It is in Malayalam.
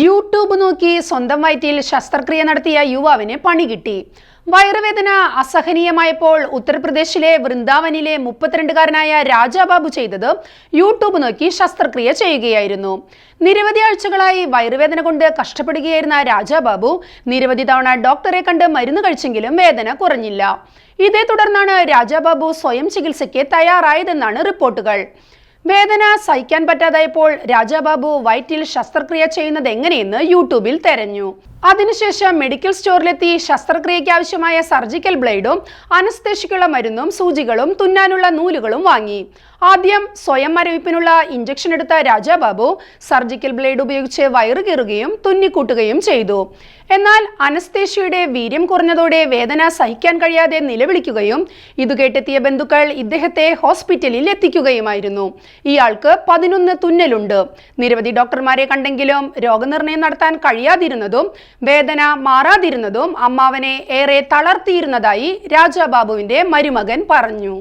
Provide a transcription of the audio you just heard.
യൂട്യൂബ് നോക്കി സ്വന്തം വയറ്റിൽ ശസ്ത്രക്രിയ നടത്തിയ യുവാവിന് പണി കിട്ടി. വയറുവേദന അസഹനീയമായപ്പോൾ ഉത്തർപ്രദേശിലെ വൃന്ദാവനിലെ 32കാരനായ രാജാബാബു ചെയ്തത് യൂട്യൂബ് നോക്കി ശസ്ത്രക്രിയ ചെയ്യുകയായിരുന്നു. നിരവധി ആഴ്ചകളായി വയറുവേദന കൊണ്ട് കഷ്ടപ്പെടുകയായിരുന്ന രാജാബാബു നിരവധി തവണ ഡോക്ടറെ കണ്ട് മരുന്ന് കഴിച്ചെങ്കിലും വേദന കുറഞ്ഞില്ല. ഇതേ തുടർന്നാണ് രാജാബാബു സ്വയം ചികിത്സയ്ക്ക് തയ്യാറായതെന്നാണ് റിപ്പോർട്ടുകൾ. വേദന സഹിക്കാൻ പറ്റാതായപ്പോൾ രാജാബാബു വയറ്റിൽ ശസ്ത്രക്രിയ ചെയ്യുന്നത് എങ്ങനെയെന്ന് യൂട്യൂബിൽ തെരഞ്ഞു. അതിനുശേഷം മെഡിക്കൽ സ്റ്റോറിലെത്തി ശസ്ത്രക്രിയയ്ക്ക് ആവശ്യമായ സർജിക്കൽ ബ്ലേഡും അനസ്തേഷ്യയ്ക്കുള്ള മരുന്നും സൂചികളും തുന്നാനുള്ള നൂലുകളും വാങ്ങി. ആദ്യം സ്വയം മരവിപ്പിനുള്ള ഇഞ്ചക്ഷൻ എടുത്ത രാജാബാബു സർജിക്കൽ ബ്ലേഡ് ഉപയോഗിച്ച് വയറ് കീറുകയും തുന്നിക്കൂട്ടുകയും ചെയ്തു. എന്നാൽ അനസ്തേഷ്യയുടെ വീര്യം കുറഞ്ഞതോടെ വേദന സഹിക്കാൻ കഴിയാതെ നിലവിളിക്കുകയും ഇത് കേട്ടെത്തിയ ബന്ധുക്കൾ ഇദ്ദേഹത്തെ ഹോസ്പിറ്റലിൽ എത്തിക്കുകയുമായിരുന്നു. ഇയാൾക്ക് 11 തുന്നലുണ്ട്. നിരവധി ഡോക്ടർമാരെ കണ്ടെങ്കിലും രോഗനിർണയം നടത്താൻ കഴിയാതിരുന്നതും വേദന മാറാതിരുന്നതും അമ്മാവനെ ഏറെ തളർത്തിയിരുന്നതായി രാജാബാബുവിന്റെ മരുമകൻ പറഞ്ഞു.